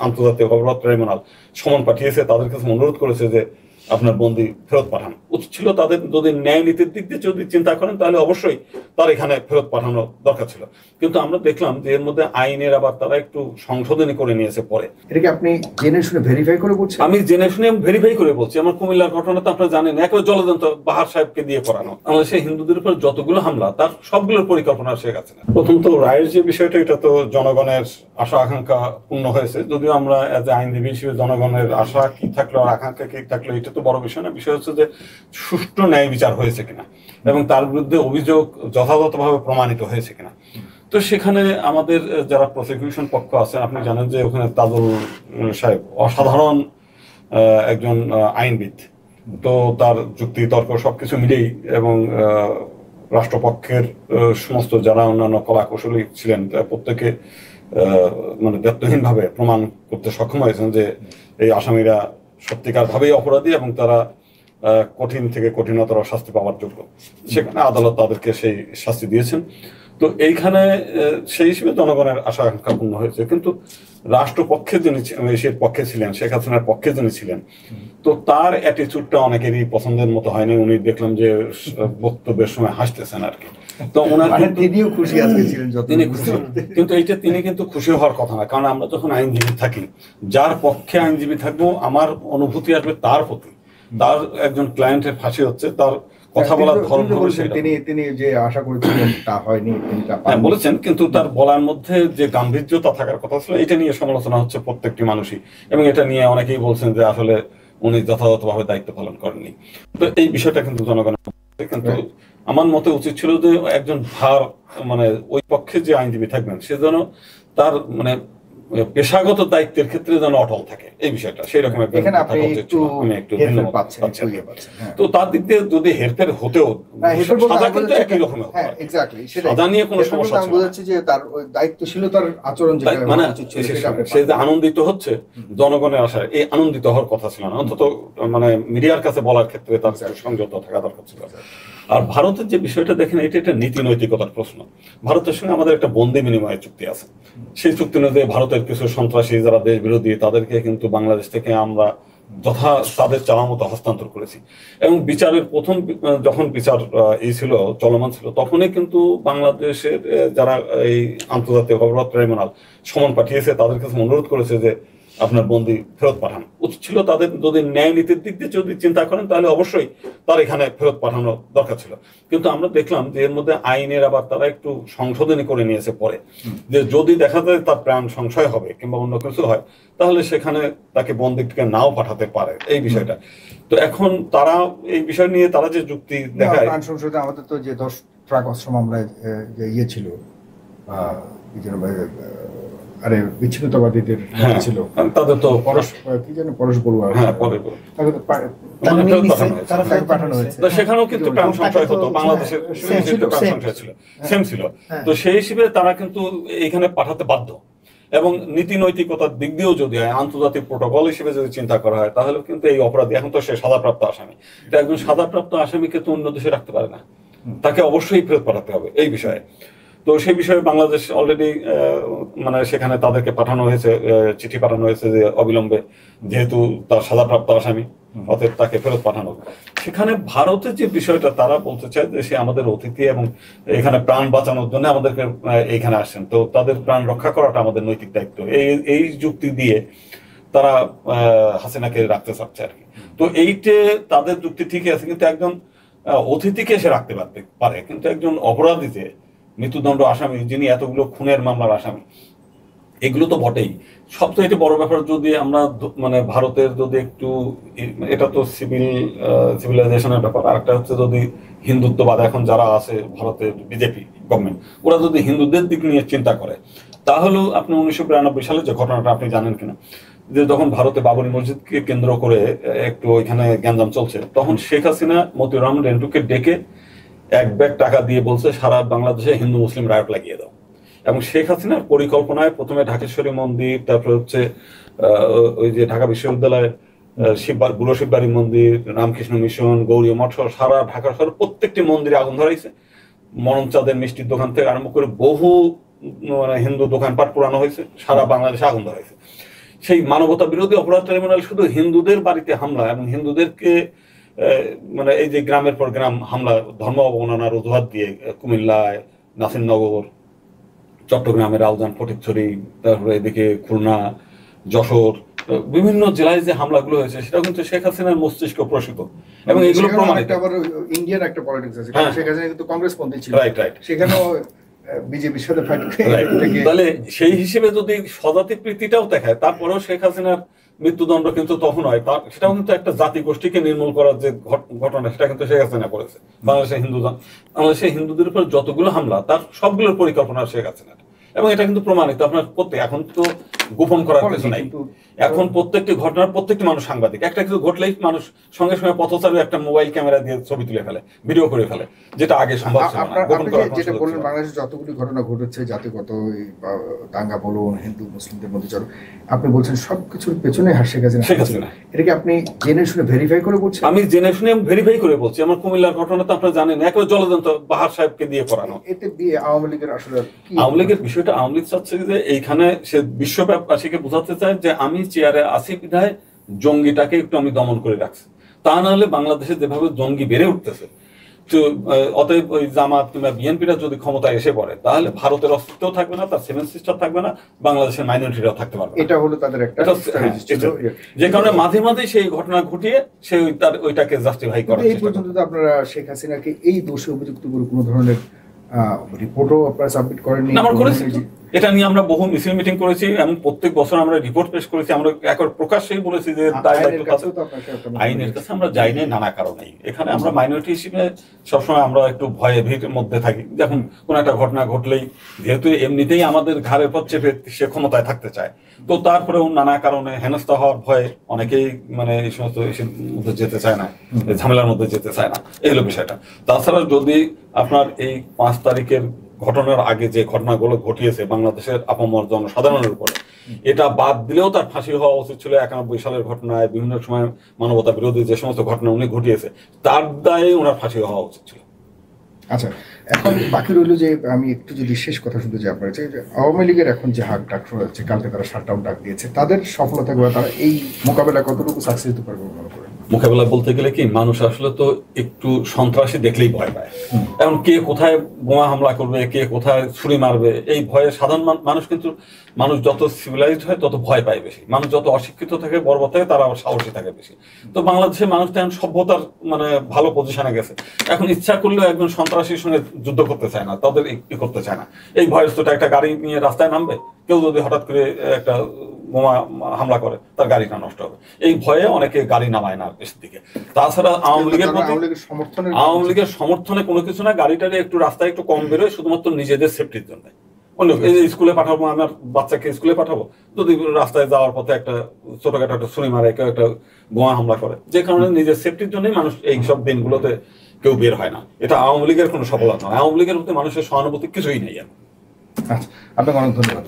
আন্তর্জাতিক অপরাধ ট্রাইব্যুনাল সমন পাঠিয়েছে, তাদের কাছে অনুরোধ করেছে যে আপনার বন্দী ফেরত পাঠান। উচিত ছিল তাদের, যদি ন্যায় নীতির দিক দিয়ে যদি চিন্তা করেন তাহলে অবশ্যই তার এখানে ফেরত পাঠানো দরকার ছিল। কিন্তু আমরা দেখলাম যে এর মধ্যে আইনের আবার তারা একটু সংশোধনী করে নিয়েছে পরে। এটা কি আপনি জেনে শুনে ভেরিফাই করে বলছেন? আমি জেনে শুনে ভেরিফাই করে বলছি। আমার কুমিল্লার ঘটনা তো আপনারা জানেন, একেবারে জলযন্ত্র বাহার সাহেবকে দিয়ে করানো। আমাদের সেই হিন্দুদের উপর যতগুলো হামলা, তার সবগুলোর পরিকল্পনা শেখ হাসিনা। প্রথম তো রায়ের যে বিষয়টা, এটা তো জনগণের আশা আকাঙ্ক্ষা পূর্ণ হয়েছে। যদিও আমরা এজ এ আইনজীবী হিসেবে জনগণের আশা কি থাকলো আর আকাঙ্ক্ষা কি থাকলো এটা তো বড় বিষয় না। বিষয় হচ্ছে যে সুষ্ঠু ন্যায় বিচার হয়েছে কিনা এবং তার বিরুদ্ধে অভিযোগ যথাযথভাবে প্রমাণিত হয়েছে কিনা। তো সেখানে আমাদের যারা প্রসিকিউশন পক্ষ আছেন, আপনি জানেন যে ওখানে তাজুল সাহেব অসাধারণ একজন আইনবিদ। তো তার যুক্তি তর্ক সবকিছু মিলেই এবং রাষ্ট্রপক্ষের সমস্ত যারা অন্যান্য কলা কৌশলী ছিলেন প্রত্যেকে মানে ব্যর্থহীনভাবে প্রমাণ করতে সক্ষম হয়েছেন যে এই আসামিরা সত্যিকার ভাবেই অপরাধী এবং তারা কঠিন থেকে কঠিনতর শাস্তি পাওয়ার যোগ্য। সেখানে আদালত তাদেরকে সেই শাস্তি দিয়েছেন। তো এইখানে সেই হিসেবে জনগণের আশা আকাঙ্ক্ষা পূর্ণ হয়েছে। কিন্তু রাষ্ট্রপক্ষে যিনি দেশের পক্ষে ছিলেন, শেখ হাসিনার পক্ষে যিনি ছিলেন, তো তার অ্যাটিচিউডটা অনেকেরই পছন্দের মতো হয়নি। উনি দেখলাম যে বক্তব্যের সময় হাসতেছেন আর কি। তো ওনার তিনিও খুশি আজকে ছিলেন, তিনি খুশি, কিন্তু এইটা তিনি কিন্তু খুশি হওয়ার কথা না। কারণ আমরা যখন আইনজীবী থাকি, যার পক্ষে আইনজীবী থাকবো, আমার অনুভূতি আসবে তার প্রতি। তার একজন ক্লায়েন্টের ফাঁসি হচ্ছে, তার কথা বলার ধরন তিনি যে আশা করেছিলেন তা হয়নি, বলেছেন। কিন্তু তার বলার মধ্যে যে গাম্ভীর্যতা থাকার কথা ছিল, এটা নিয়ে সমালোচনা হচ্ছে প্রত্যেকটি মানুষই, এবং এটা নিয়ে অনেকেই বলছেন যে আসলে উনি যথাযথভাবে দায়িত্ব পালন করেননি। তো এই বিষয়টা কিন্তু জনগণের, কিন্তু আমার মতে উচিত ছিল যে একজন মানে ওই পক্ষে যে আইনজীবী থাকবেন সে যেন তার মানে পেশাগত দায়িত্বের ক্ষেত্রে যেন অটল থাকে, এই বিষয়টা সেই রকম আমি একটু তো তার দিক দিয়ে যদি হেরফের হতেও সাজা কিন্তু একই রকমের সাজা নিয়ে কোনো সমস্যা ছিল না। যে তার দায়িত্বশীলতার আচরণ মানে সে যে আনন্দিত হচ্ছে জনগণের আশায়, এই আনন্দিত হওয়ার কথা ছিল না। অন্তত মানে মিডিয়ার কাছে বলার ক্ষেত্রে তার সংযত থাকা দরকার ছিল। আর ভারতের যে বিষয়টা দেখেন, এটা একটা নীতি নৈতিকতার প্রশ্ন। ভারতের সঙ্গে আমাদের একটা বন্দি বিনিময় চুক্তি আছে। সেই চুক্তি অনুযায়ী ভারতের কিছু সন্ত্রাসী যারা দেশ বিরোধী, তাদেরকে কিন্তু বাংলাদেশ থেকে আমরা তাদের চাওয়া মতো হস্তান্তর করেছি। এবং বিচারের প্রথম যখন বিচার ছিল চলমান ছিল, তখনই কিন্তু বাংলাদেশের যারা এই আন্তর্জাতিক অপরাধ ট্রাইব্যুনাল সমন পাঠিয়েছে, তাদের কাছে অনুরোধ করেছে যে আপনার বন্দী ফেরত পাঠান। উচিত ছিল তাদের, যদি ন্যায় নীতির দিক দিয়ে যদি চিন্তা করেন তাহলে অবশ্যই তার এখানে ফেরত পাঠানো দরকার ছিল। কিন্তু আমরা দেখলাম যে এর মধ্যে আইনের আবার তারা একটু সংশোধনী করে নিয়েছে পরে, যে যদি দেখা যায় তার প্রাণ সংশয় হবে কিংবা অন্য কিছু হয়, তাহলে সেখানে তাকে বন্দীকে নাও পাঠাতে পারে, এই বিষয়টা। তো এখন তারা এই বিষয় নিয়ে তারা যে যুক্তি দেখায়, প্রাণ সংশয় আমাদের তো যে 10 ট্রাক অস্ত্র মামলায় যে ইয়ে ছিল, আরে বিচ্ছিন্নতাবাদীদের ছিল, তাদের তো কি যেন পরশ বড়ুয়া, পাঠানো হয়েছে। সেখানেও কিন্তু প্রাণ সংশয় হতো, বাংলাদেশের প্রাণ সংশয় ছিল, সেম ছিল। তো সেই হিসেবে তারা কিন্তু এখানে পাঠাতে বাধ্য। এবং নীতি নৈতিকতার দিক দিয়েও যদি হয়, আন্তর্জাতিক প্রোটোকল হিসেবে যদি চিন্তা করা হয়, তাহলে কিন্তু এই অপরাধী, এখন তো সে সাজাপ্রাপ্ত আসামি, তো একজন সাজাপ্রাপ্ত আসামিকে তো অন্য দেশে রাখতে পারে না, তাকে অবশ্যই ফেরত পাঠাতে হবে এই বিষয়ে। তো সেই বিষয়ে বাংলাদেশ অলরেডি মানে সেখানে তাদেরকে পাঠানো হয়েছে, চিঠি পাঠানো হয়েছে যে অবিলম্বে, যেহেতু তার সাজাপ্রাপ্ত আসামি, অতএব তাকে ফেরত পাঠানো। সেখানে ভারতের যে বিষয়টা, তারা বলতে চায় যে সে আমাদের অতিথি এবং এখানে প্রাণ বাঁচানোর জন্য আমাদেরকে এইখানে আসছেন, তো তাদের প্রাণ রক্ষা করাটা আমাদের নৈতিক দায়িত্ব, এই যুক্তি দিয়ে তারা হাসিনাকে রাখতে চাচ্ছে আর কি। তো এইটে তাদের যুক্তি ঠিকই আছে, কিন্তু একজন অতিথিকে সে রাখতে পারে, কিন্তু একজন অপরাধীতে, মৃত্যুদণ্ড আসামি, যিনি এতগুলো খুনের মামলার আসামি, এগুলো তো বটেই। সবচেয়ে বড় ব্যাপার, যদি আমরা মানে ভারতের যদি একটু, এটা তো সিভিলাইজেশনের ব্যাপার, আর একটা হচ্ছে যদি হিন্দুত্ববাদ এখন যারা আছে ভারতের বিজেপি গভর্নমেন্ট, ওরা যদি হিন্দুদের দিক নিয়ে চিন্তা করে, তাহলেও আপনি 1992 সালে যে ঘটনাটা আপনি জানেন কিনা, যে যখন ভারতে বাবরি মসজিদকে কেন্দ্র করে একটু ওইখানে গ্যাঞ্জাম চলছে, তখন শেখ হাসিনা মতিউর রহমান রেন্টুকে ডেকে এক ব্যাগ টাকা দিয়ে বলছে সারা বাংলাদেশে হিন্দু মুসলিম রায়ট লাগিয়ে দাও। এবং শেখ হাসিনার পরিকল্পনায় প্রথমে ঢাকেশ্বরী মন্দির, তারপর হচ্ছে ওই যে ঢাকা বিশ্ববিদ্যালয়ের বুড়ো শিববাড়ি মন্দির, রামকৃষ্ণ মিশন, গৌরী মঠ, সারা ঢাকা শহর প্রত্যেকটি মন্দিরে আগুন ধরাইছে। মরণচাঁদের মিষ্টির দোকান থেকে আরম্ভ করে বহু মানে হিন্দু দোকানপাট পুরানো হয়েছে, সারা বাংলাদেশে আগুন ধরাইছে। সেই মানবতা বিরোধী অপরাধ ট্রাইব্যুনাল শুধু হিন্দুদের বাড়িতে হামলা এবং হিন্দুদেরকে মানে এই যে গ্রামের পর গ্রাম হামলা ধর্ম অবমাননার অজুহাত দিয়ে কুমিল্লায়, নাসিরনগর, চট্টগ্রামের রাউজান, ফটিকছড়ি, তারপরে এদিকে খুলনা, যশোর, বিভিন্ন জেলায় যে হামলাগুলো হয়েছে সেটা কিন্তু শেখ হাসিনার মস্তিষ্ক প্রসূত এবং এগুলো প্রমাণিত। ইন্ডিয়ান একটা পলিটিক্স আছে, শেখ হাসিনা কিন্তু কংগ্রেসপন্থী ছিল, রাইট, সেখানেও বিজেপির সাথে ফাইট। তাহলে সেই হিসেবে যদি স্বজাতি প্রীতিটাও দেখায়, তারপরেও শেখ হাসিনার মৃত্যুদণ্ড কিন্তু তখন হয়, সেটাও কিন্তু একটা জাতি গোষ্ঠীকে নির্মূল করার যে ঘটনা, সেটা কিন্তু শেখ হাসিনা করেছে। বাংলাদেশের হিন্দুদের উপর যতগুলো হামলা, তার সবগুলোর পরিকল্পনা শেখ হাসিনার, এবং এটা কিন্তু প্রমাণিত। আপনার এখন তো গোপন করার কিছু নাই, এখন প্রত্যেকটি ঘটনার প্রত্যেকটি মানুষ সাংবাদিক। একটা কিছু ঘটলেই মানুষ সঙ্গে সঙ্গে পথচারী একটা মোবাইল ক্যামেরা দিয়ে ছবি তুলে ফেলে, ভিডিও করে ফেলে, যেটা আগে সম্ভব ছিল না। গোপন করার যেটা বললেন, বাংলাদেশে যতগুলি ঘটনা ঘটেছে, জাতিগত দাঙ্গা বলুন, হিন্দু মুসলিমদের মধ্যে চলো, আপনি বলছেন সবকিছুর পেছনে শেখ হাসিনা। এটাকে আপনি জেনে শুনে ভেরিফাই করে বলছেন? আমি জেনে শুনে ভেরিফাই করে বলছি। আমার কুমিল্লার ঘটনা তো আপনারা জানেন, একবার জলযন্ত্র বাহার সাহেবকে দিয়ে করানো। এতে দিয়ে আওয়ামী লীগের আসলে আওয়ামী লীগের বিষয়টা, আওয়ামী লীগ চাচ্ছে যে এইখানে সে বিশ্বব্যাপীকে বোঝাতে চায় যে আমি চেয়ারে আসি বিধায় জঙ্গিটাকে একটু আমি দমন করে রাখছি, তা না হলে বাংলাদেশে যেভাবে জঙ্গি বেড়ে উঠতেছে, তো অতএব ওই জামাত কিংবা বিএনপিটা যদি ক্ষমতায় এসে পড়ে, তাহলে ভারতের অস্তিত্ব থাকবে না, তার সেভেন সিস্টার থাকবে না, বাংলাদেশের মাইনরিটিরাও থাকতে পারবে। এটা হলো তাদের একটা, যে কারণে মাঝে মাঝে সেই ঘটনা ঘটিয়ে সে ওইটাকে জাস্টিফাই করে। এই পর্যন্ত আপনারা শেখ হাসিনাকে এই দোষে অভিযুক্ত করে কোনো ধরনের রিপোর্টও আপনারা সাবমিট করেননি? আমরা করেছি, এটা নিয়ে আমরা বহু মিছিল মিটিং করেছি এবং প্রত্যেক বছর আমরা রিপোর্ট পেশ করেছি। আমরা একবার প্রকাশ্যেই বলেছি যে আইনের কাছে আমরা যাই নাই নানা কারণেই। এখানে আমরা মাইনরিটি হিসেবে সবসময় আমরা একটু ভয়ে ভীতির মধ্যে থাকি। যখন কোন একটা ঘটনা ঘটলেই, যেহেতু এমনিতেই আমাদের ঘাড়ের পর চেপে সে ক্ষমতায় থাকতে চায়, তো তারপরেও নানা কারণে হেনস্থা হওয়ার ভয়ে অনেকেই মানে এই সমস্ত মধ্যে যেতে চায় না, ঝামেলার মধ্যে যেতে চায় না, এই হলো বিষয়টা। তাছাড়া যদি আপনার এই 5 তারিখের ঘটনার আগে যে ঘটনাগুলো ঘটিয়েছে বাংলাদেশের আপামর জনসাধারণের উপরে, এটা বাদ দিলেও তার ফাঁসি হওয়া উচিত ছিল। 91 সালের ঘটনায়, বিভিন্ন সময় মানবতা বিরোধী যে সমস্ত ঘটনা উনি ঘটিয়েছে, তার দায়ে ওনার ফাঁসি হওয়া উচিত ছিল। আচ্ছা, এখন বাকি রইল যে আমি একটু যদি শেষ কথা শুনতে চাই আপনার, যে আওয়ামী লীগের এখন যে হাক ডাক শোনা যাচ্ছে, কালকে তারা শাটডাউন ডাক দিয়েছে, তাদের সফলতা করে তারা এই মোকাবেলা কতটুকু সাকসেস হতে পারবে মনে করেন? মোকাবেলা বলতে গেলে কি, মানুষ আসলে তো একটু সন্ত্রাসী দেখলেই ভয় পায়। এখন কে কোথায় বোমা হামলা করবে, কে কোথায় ছুরি মারবে, এই ভয়ে সাধারণ মানুষ, কিন্তু মানুষ যত সিভিলাইজড হয় তত ভয় পায় বেশি। মানুষ যত অশিক্ষিত থাকে, বর্বর থাকে, তারা আবার সাহসী থাকে বেশি। তো বাংলাদেশের মানুষ তো এখন সভ্যতার মানে ভালো পজিশনে গেছে, এখন ইচ্ছা করলেও একজন সন্ত্রাসীর সঙ্গে যুদ্ধ করতে চায় না, তাদের ই করতে চায় না। এই ভয়স্থটা একটা গাড়ি নিয়ে রাস্তায় নামবে, কেউ যদি হঠাৎ করে একটা বোমা হামলা করে, তার গাড়িটা নষ্ট হবে, এই ভয়ে অনেকে গাড়ি নামায় না বেশির দিকে। তাছাড়া আওয়ামী লীগের সমর্থনে কোনো কিছু না, গাড়িটারে একটু রাস্তায় একটু কম বেরোয়, শুধুমাত্র নিজেদের সেফটির জন্য। স্কুলে পাঠাবো, আমার বাচ্চাকে স্কুলে পাঠাবো, যদি রাস্তায় যাওয়ার পথে একটা ছোটখাটো একটা ছুরি মারে, কেউ একটা বোমা হামলা করে, যে কারণে নিজের সেফটির জন্যই মানুষ এই সব দিনগুলোতে কেউ বের হয় না। এটা আওয়ামী লীগের কোনো সফলতা নয়। আওয়ামী লীগের প্রতি মানুষের সহানুভূতি কিছুই নেই। আচ্ছা, আপনাকে অনেক ধন্যবাদ।